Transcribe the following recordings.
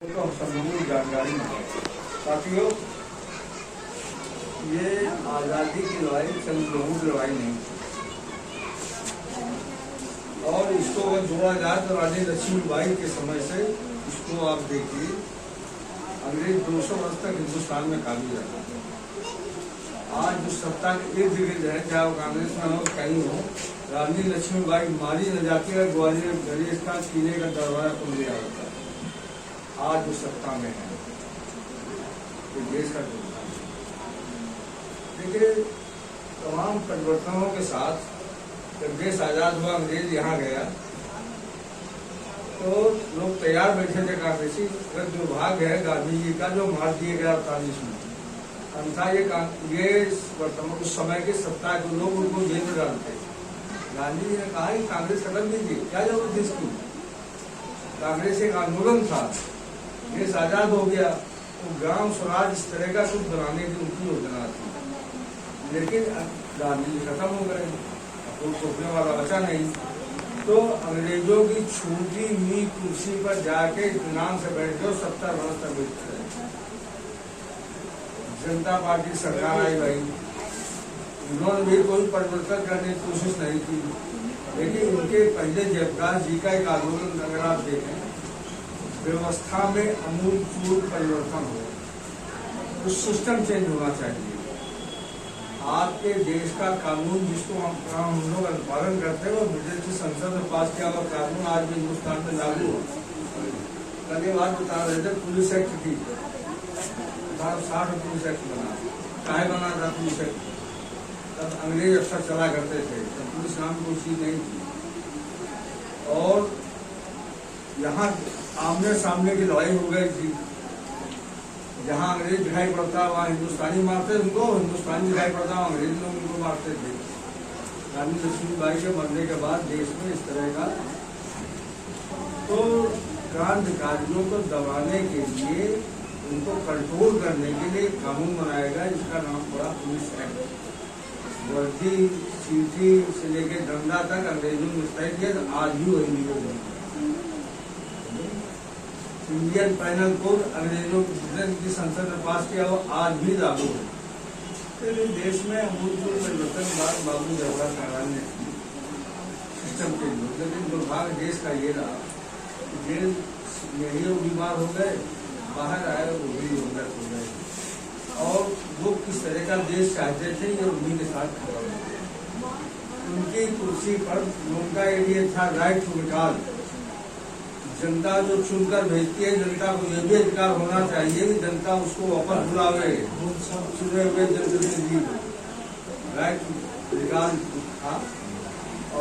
तो हम सब लोगों को जानकारी है। साथियों, ये आज़ादी की लड़ाई चंद लोगों की लड़ाई नहीं, और इसको अगर जोड़ा जाए तो रानी लक्ष्मीबाई के समय से इसको आप देखिए, अंग्रेज 200 वर्ष तक हिंदुस्तान में काबू रहा। आज जो सत्ता के इर्द गिर्द है, चाहे वो कांग्रेस में हो कहीं हो, रानी लक्ष्मीबाई मारी न जाती है। ग्वालियर गणेश का किले का दरवाजा खोल दिया होता है। आज जो सत्ता में है तो देश का देखिए, तमाम परिवर्तनों के साथ जब देश आजाद हुआ, अंग्रेज यहाँ गया तो लोग तैयार बैठे थे कांग्रेसी। अगर जो भाग है गांधी जी का, जो मार दिए गया 48 में, अन्यथा ये वर्तमान उस समय के सत्ता के लोग उनको जेल में डालते। गांधी जी ने कहा कि कांग्रेस खत्म कीजिए, क्या जरूरत है इसकी। कांग्रेस एक आंदोलन था, देश आजाद हो गया तो ग्राम स्वराज इस तरह का कुछ बनाने की उनकी योजना थी, लेकिन गांधी जी खत्म हो गए, कोई सोचने वाला बचा नहीं। तो अंग्रेजों की छूटी हुई कुर्सी पर जाके इत्मीनान से बैठ गए, 70 वर्ष तक बैठते रहे। जनता पार्टी सरकार आई भाई, उन्होंने भी कोई परिवर्तन करने की कोशिश नहीं की, लेकिन उनके पहले जयप्रकाश जी का एक आंदोलन अगर आप देखें, व्यवस्था में अमूलचूल परिवर्तन हो, तो सिस्टम चेंज होना चाहिए। आपके देश का कानून जिसको हम लोग अनुपालन करते हैं, वो ब्रिटेन की संसद में पास किया हुआ कानून आज भी हिंदुस्तान में लागू हो। कल ये बात बता रहे थे, पुलिस एक्ट की 60 पुलिस एक्ट बना। काहे बना था पुलिस एक्ट? तब अंग्रेज अफसर चला करते थे, तब पुलिस नाम की कोई चीज नहीं थी। और यहाँ आमने सामने की लड़ाई हो गई थी, जहाँ अंग्रेज दिखाई पड़ता वहाँ हिंदुस्तानी मारते उनको, हिंदुस्तानी दिखाई पड़ता वहाँ अंग्रेज लोग उनको मारते थे। रानी लक्ष्मीबाई के मरने के बाद देश में इस तरह का, तो क्रांतिकारियों को दबाने के लिए, उनको कंट्रोल करने के लिए कानून बनाया गया, जिसका नाम पड़ा पुलिस एक्ट। वर्दी चीठी से लेके डंडा तक अंग्रेजों ने तय किया, तो आज भी वही लीगल है। इंडियन पैनल कोड अंग्रेजों की संसद में पास किया, वो आज भी लागू है। तो देश में अमूलचूल परिवर्तन बाद बाबू जवाहर लाल ने सिस्टम के लिए, लेकिन दुर्भाग्य देश का ये रहा, जेल में ही वो बीमार हो गए, बाहर आए वो भी उन्नत हो गए। और वो किस तरह का देश चाहते थे, ये उन्हीं के साथ खड़ा हो गए। उनकी कुर्सी पर उनका ये था राइट टू रिकॉल। जनता जो चुनकर भेजती है, जनता को यह भी अधिकार होना चाहिए कि जनता उसको वापस बुलावे, चुने हुए जनप्रतिनिधि राइट टू रिकॉल था।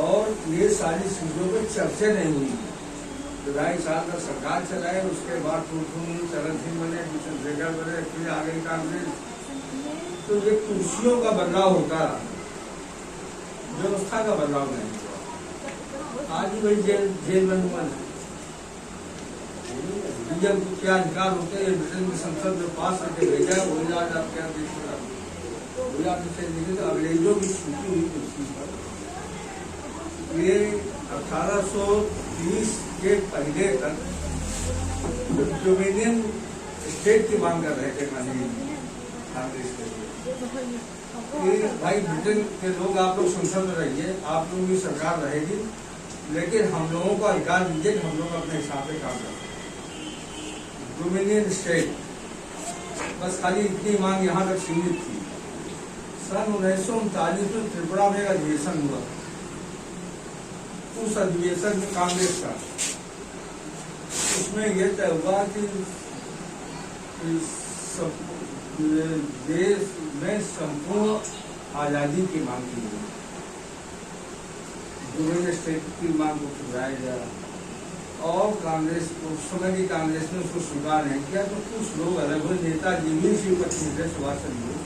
और ये सारी चीजों पर चर्चा नहीं हुई। 2.5 साल तक सरकार चलाए, उसके बाद चरण सिंह बने, चंद्रशेखर बने, फिर आ गई कांग्रेस। तो ये कुर्सियों का बदलाव होता रहा, व्यवस्था का बदलाव नहीं हुआ। आज ही वही जेल में हुआ है। डीएम को क्या अधिकार होते हैं, ब्रिटेन की संसद में पास करके भेजा है, वही आज आप क्या देख रहे हैं। तो अंग्रेजों की छूटी हुई कुर्सी पर ये 1830 के पहले तक डोमिनियन स्टेट की मांग कर रहे थे गांधी कांग्रेस के लिए। भाई ब्रिटेन के लोग, आप लोग संसद में रहिए, आप लोगों की सरकार रहेगी, लेकिन हम लोगों को अधिकार दीजिए कि हम लोग अपने हिसाब से काम करें। डोमिनियन स्टेट, बस खाली इतनी मांग यहाँ तक सीमित थी। सन 1939 में त्रिपुरा में अधिवेशन हुआ, उस अधिवेशन में कांग्रेस का, उसमें यह तय हुआ कि देश में संपूर्ण आजादी की मांग की गई। डोमिनियन स्टेट की मांग को ठुकराया गया, और कांग्रेस उस समय की कांग्रेस ने उसको स्वीकार नहीं किया। तो कुछ लोग अलग हुए, नेताजी भी शिवपति थे, सुभाष चंद्र बोस,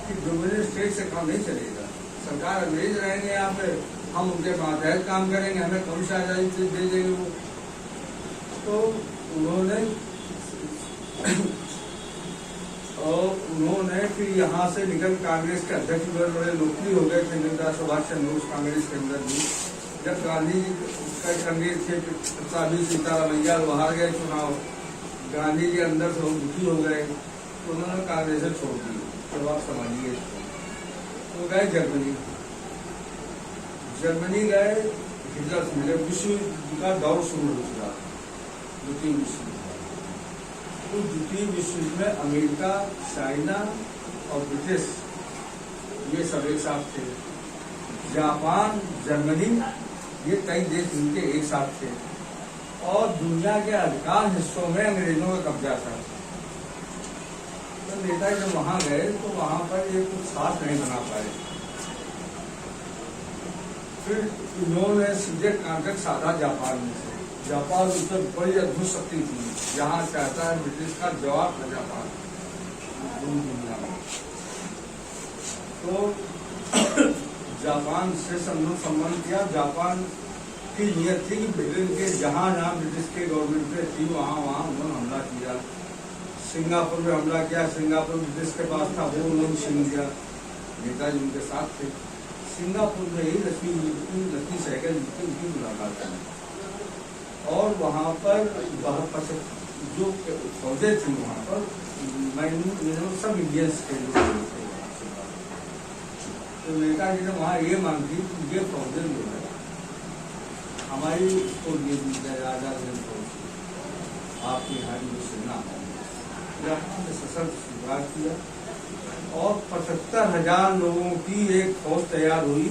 कि डोमिनियन स्टेट से काम नहीं चलेगा, सरकार अंग्रेज रहेंगे यहाँ पे, हम उनके मातहत काम करेंगे, हमें कौन सी आजादी दे देंगे वो। तो उन्होंने फिर यहाँ से निकल कांग्रेस के अध्यक्ष बड़े लोकप्रिय हो गए थे नेता सुभाष चंद्र बोस कांग्रेस के अंदर भी। जब गांधी जी कई कैंडिडेट थे, सीतारामैया बाहर गए चुनाव, गांधी जी अंदर से बहुत दुखी हो गए, तो उन्होंने कांग्रेस से छोड़ दी, तो आप समझिए इसको। तो गए जर्मनी, जर्मनी गए, हिटलर से मिले, विश्व युद्ध का दौर शुरू हो चुका, द्वितीय विश्व युद्ध। तो द्वितीय विश्व युद्ध में अमेरिका, चाइना और ब्रिटिश ये सब एक साथ थे। जापान, जर्मनी, ये कई देश इनके एक साथ थे, और दुनिया के अधिकांश हिस्सों में अंग्रेजों का कब्जा था। तो नेता जब वहां गए तो वहां पर ये कुछ साथ नहीं बना पाए। फिर इन्होंने सीधे कांटेक्ट साधा जापान में से। जापान उससे बड़ी अद्भुत शक्ति थी, जहाँ चाहता है ब्रिटिश का जवाब था जापान पूरी दुनिया में। तो जापान से संबंध किया। जापान की नीयत थी कि ब्रिटेन के जहाँ ब्रिटिश के गवर्नमेंट पे थी वहाँ उन्होंने हमला किया। सिंगापुर में हमला किया, सिंगापुर ब्रिटिश के पास था, वो उन्होंने छीन लिया। नेताजी उनके साथ थे। सिंगापुर में ही लक्ष्मी सहगल उनकी मुलाकात है, और वहाँ पर जो फौजें थी वहाँ पर सब इंडियंस के लोग थे। तो नेताजी ने वहाँ ये मांग की कि ये फौजें जो है हमारी को ये आजाद हिंद फौज आपके यहाँ की जो सेना है सशस्त्र स्वीकार किया, और 75,000 लोगों की एक फौज तैयार हुई।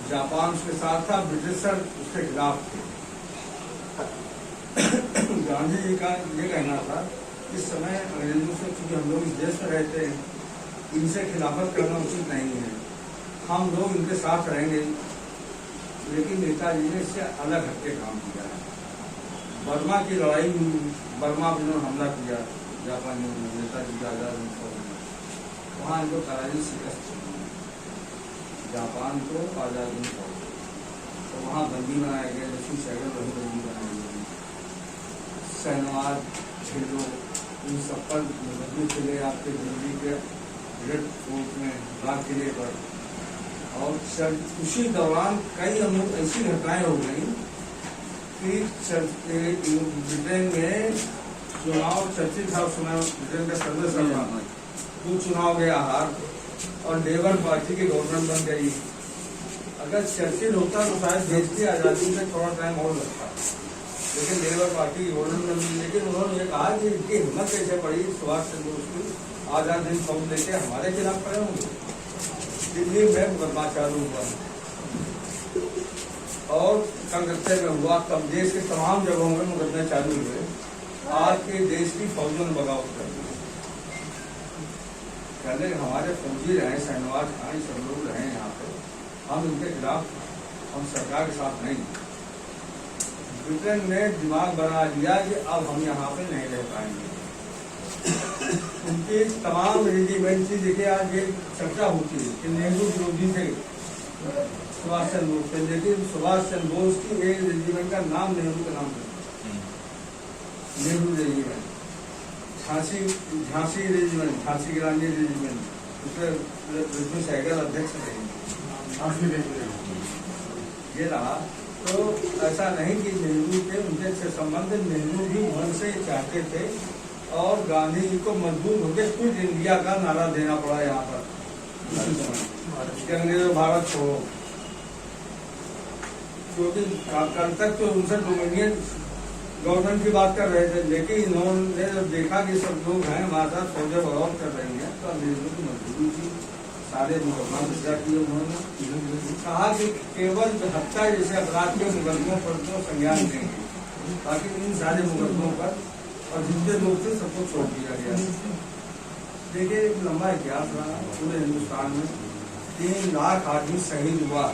जापान उसके साथ था, ब्रिटिशर उसके खिलाफ थे। गांधी जी का ये कहना था इस समय अंग्रेजों से, चूंकि हम लोग इस देश में रहते हैं, इनसे खिलाफत करना उचित नहीं है, हम लोग इनके साथ रहेंगे। लेकिन नेताजी ने इससे अलग हटके काम किया है। बर्मा की लड़ाई हुई, बर्मा में उन्होंने हमला किया जापानियों ने, नेताजी की आजाद हिंद फौज ने, वहाँ इनको करारी शिकस्त हुई जापान को, आजाद हिंद फौज। तो वहाँ बंदी बनाए गए, लक्ष्मी सहगल वही बंदी बनाई गई, शहनवाज झिल्लो, इन सब पर बंदी चले आपके दिल्ली के रेड फोर्ट में, लाल किले पर। और उसी दौरान कई ऐसी घटनाएं हो गई कि ब्रिटेन में चुनाव चर्चित था उस समय, ब्रिटेन का सदस्य वो चुनाव गया हार, और लेबर पार्टी की गवर्नमेंट बन गई। अगर चर्चित होता तो शायद देश की आज़ादी में थोड़ा टाइम और लगता, लेकिन लेबर पार्टी की गवर्नमेंट बन गई। लेकिन उन्होंने ये कहा कि इनकी हिम्मत कैसे पड़ी सुभाष चंद्र बोस की आजाद हिंद फौज लेके हमारे खिलाफ खड़े होंगे। दिल्ली में मुकदमा चालू हुआ, और कलकत्ते में हुआ, तब देश के तमाम जगहों में मुकदमे चालू हुए। आज के देश की फौजों ने बगावत कर दी, कहते हमारे फौजी रहे, शहनवाज खान सब लोग रहे यहाँ पे, हम इनके खिलाफ, हम सरकार के साथ नहीं। ब्रिटेन ने दिमाग बना लिया कि अब हम यहाँ पे नहीं रह पाएंगे। उनकी तमाम रेजिमेंट थी, देखिए आज ये चर्चा होती है कि नेहरू विरोधी थे सुभाष चंद्र बोस थे, लेकिन सुभाष चंद्र बोस की एक रेजिमेंट का नाम नेहरू का नाम है, नेहरू रेजिमेंट। झांसी रेजिमेंट, झांसी की रानी रेजिमेंट, उसमें लक्ष्मी सहगल अध्यक्ष थे, ये रहा। तो ऐसा नहीं कि नेहरू के उनके अच्छे संबंध, नेहरू भी मन से चाहते थे, और गांधी जी को मजबूर होकर क्विट इंडिया का नारा देना पड़ा यहाँ पर, अंग्रेजों भारत छोड़ो, क्योंकि कल तक तो उनसे डोमिनियन गवर्नमेंट की बात कर रहे थे। लेकिन इन्होंने जब देखा कि सब लोग हैं हमारे साथ फौजें बगावत कर रही हैं, तो अंग्रेजों की मजबूरी थी, सारे मुकदमा दर्जा किए उन्होंने। कहा कि केवल हत्या जैसे अपराध के मुकदमों पर तो संज्ञान देंगे, बाकी इन सारे मुकदमों पर और जितने लोग थे सबको छोड़ दिया गया। देखिए एक लंबा इतिहास रहा पूरे हिंदुस्तान में, 3 लाख आदमी शहीद हुआ,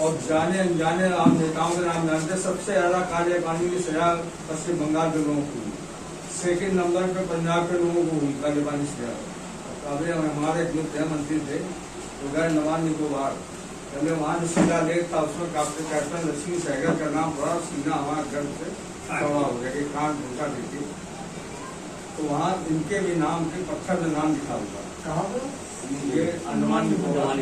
और जाने अनजाने आम नेताओं के नाम जानते। सबसे ज्यादा काले पानी की सजा पश्चिम बंगाल के लोगों को हुई, सेकेंड नंबर पे पंजाब के लोगों को हुई काले पानी सजा। अभी हमारे जो गृह मंत्री थे तो गए नवान निकोबार, पहले वहाँ जो सीधा लेक था उसमें कैप्टन लक्ष्मी सहगल का नाम पड़ा, सीधा हमारा गर्भ से चौड़ा हो गया, एक कान ढूंढा देखिए। तो वहाँ इनके भी नाम के पत्थर में नाम लिखा हुआ, कहाँ पे? ये अंडमान निकोबार,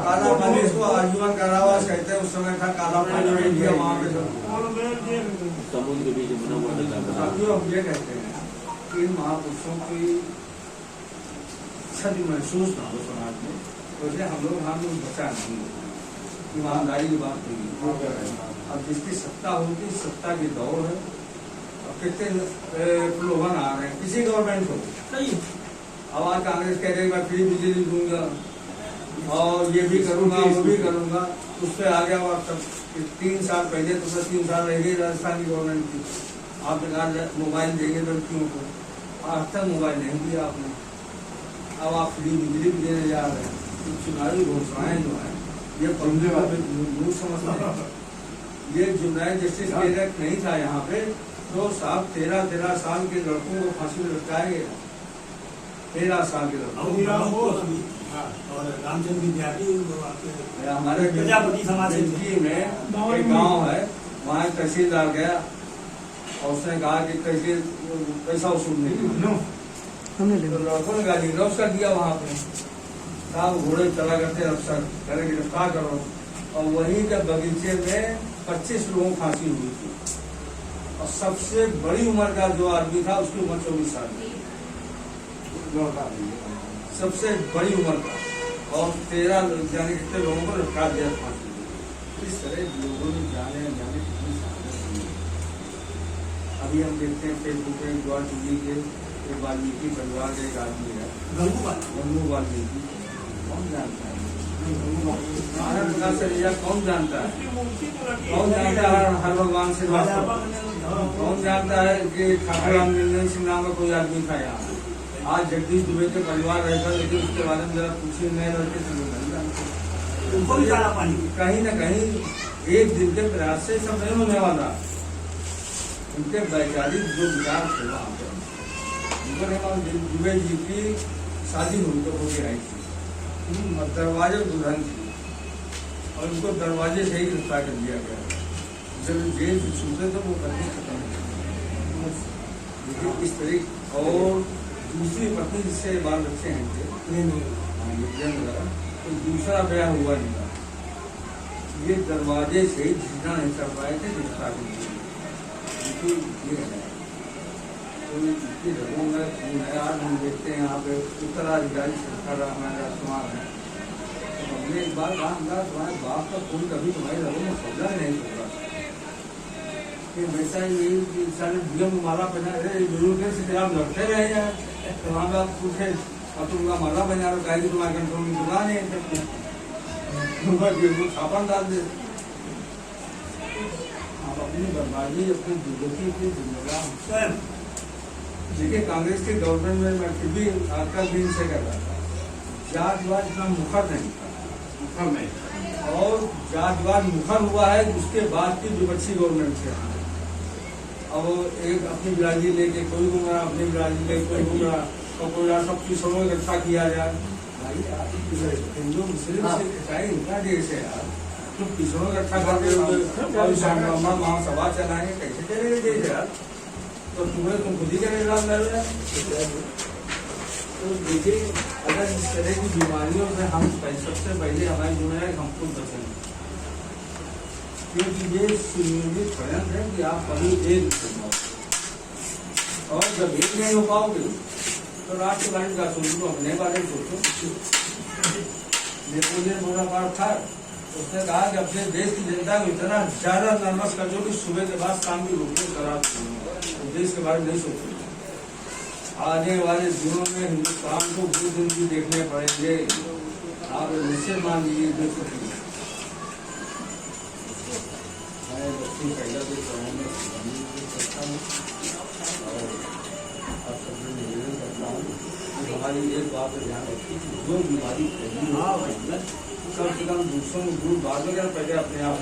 काला पानी, इसको आजीवन कारावास कहते हैं। उस समय था काला पानी, वहाँ पे साथियों हम ये कहते हैं कि इन महापुरुषों की छवि महसूस ना हो समाज में, तो इसलिए हम लोग बचा नहीं, ईमानदारी की बात नहीं। अब जिसकी सत्ता होगी, सत्ता की दौड़ है। अब कितने प्रलोभन आ रहे हैं, किसी गवर्नमेंट को नहीं। अब आज कांग्रेस कह रही मैं फ्री बिजली दूंगा और ये भी करूंगा वो भी करूंगा, उस पर आ गया। और तब 3 साल पहले तो 3 साल रह गई राजस्थान की गवर्नमेंट की। आपने कहा मोबाइल देंगे लड़कियों को, आज तक मोबाइल नहीं दिया आपने। अब आप फ्री बिजली भी देने जा रहे हैं। तो चुनावी घोषणाएं जो है ये दूर समझते हैं। ये जुर्नल जस्टिस डायरेक्ट नहीं था यहाँ पे, तो साहब 13 साल के लड़कों को फांसी में लटकाया गया। 13 साल के लड़कों और रामचंद्र विद्यार्थी हमारे प्रजापति समाज में एक गाँव है, वहाँ एक तहसीलदार गया और उसने कहा कि तहसील पैसा वसूल नहीं किया, तो लड़कों ने गाली गलौज कर दिया वहाँ पे। साहब घोड़े चला करते अफसर करे गिरफ्तार करो, और वहीं के बगीचे में 25 लोगों को फांसी हुई थी। और सबसे बड़ी उम्र का जो आदमी था उसकी उम्र 24 साल की, सबसे बड़ी उम्र का, और 13 जाने कितने लोगों को लटका दिया फांसी। इस तरह लोगों ने जाने कितनी साहस की। अभी हम देखते हैं फेसबुक पे द्वार टीवी के वाल्मीकि परिवार का एक आदमी है, गंगू वाल्मीकि, कौन जानता है? आनंद प्रकाश सरिया कौन जानता है? कौन जानता है हर भगवान से? कौन जानता है कि ठाकुर रामनिंदन सिंह नाम का कोई आदमी था यहाँ? आज जगदीश दुबे के परिवार रहता, लेकिन उसके बारे में जरा पूछिए, नए लड़के से नहीं जानते। कहीं न कहीं एक दिन के प्रयास से सब नहीं होने वाला। उनके वैचारिक जो विचार थे वहाँ पे, दुबे जी की शादी हुई तो होके आई थी, दरवाजे दुल्हन थी, और उनको दरवाजे से ही गिरफ्तार कर दिया गया। जब जेल से छूटे तो वो पत्नी खत्म हो गई इस तरीके। और दूसरी पत्नी जिससे बाल बच्चे हैं तो दूसरा ब्याह हुआ नहीं था। ये दरवाजे से ही जीना नहीं कर पाए थे, गिरफ्तार कर दिया। आज हम देखते हैं यहाँ पे उत्तराधिकारी सरकार हमारा समाज है, तो हमने एक बार कहा तुम्हारे बाप का खून कभी तुम्हारे लोगों में सजा नहीं होगा। वैसा ही सारे नियम माला पहना बुजुर्ग से आप लड़ते रहे यार, तो वहाँ पे आप पूछे और तुमका माला बना रहा कहेगी तुम्हारे कंट्रोल में बुला नहीं सकते, छापा डाल दे। आप अपनी बर्बादी, अपनी दुर्गति की जिम्मेदार स्वयं। देखिए कांग्रेस के गवर्नमेंट में मैं फिर भी आपका भी इनसे कर रहा था, जातवाद इतना मुखर नहीं था, और जातवाद मुखर हुआ है उसके बाद की विपक्षी गवर्नमेंट से। अब एक अपनी बिरादरी लेके कोई घूम रहा, अपनी बिरादरी लेके कोई घूम रहा, और कोई सब किसानों को इकट्ठा किया जाए। भाई हिंदू मुस्लिम से चाहे इनका देश है यार, तो किसानों को इकट्ठा करके महासभा चलाएंगे, कैसे चलेंगे देश यार? तो तुम्हें तुम खुद ही का निगरान कर रहे हैं। तो देखिए अगर इस तरह की बीमारियों से हम सबसे पहले हमारी जिम्मेदारी हम खुद बचेंगे, क्योंकि ये सुनियोजित षड्यंत्र है कि आप कभी एक और जब एक नहीं हो पाओगे तो राष्ट्र वाणी का सोचो, अपने बारे में सोचो। नेपोलियन बोनापार्ट था, उसने कहा कि अपने देश की जनता को इतना ज्यादा नर्वस कर दो कि सुबह के बाद शाम की रोटियां शराब देश के बारे में नहीं सोचेंगे। आने वाले दिनों में हिंदुस्तान को बुरी जिंदगी देखने पड़ेंगे, आप निश्चय मान लीजिए। देखो मैं बच्ची पहला देख रहा हूँ, और आप सबसे निवेदन करता हूँ कि हमारी एक बात पर ध्यान रखिए कि जो बीमारी फैली है कम से कम दूसरों को दूर बाद में पहले अपने आप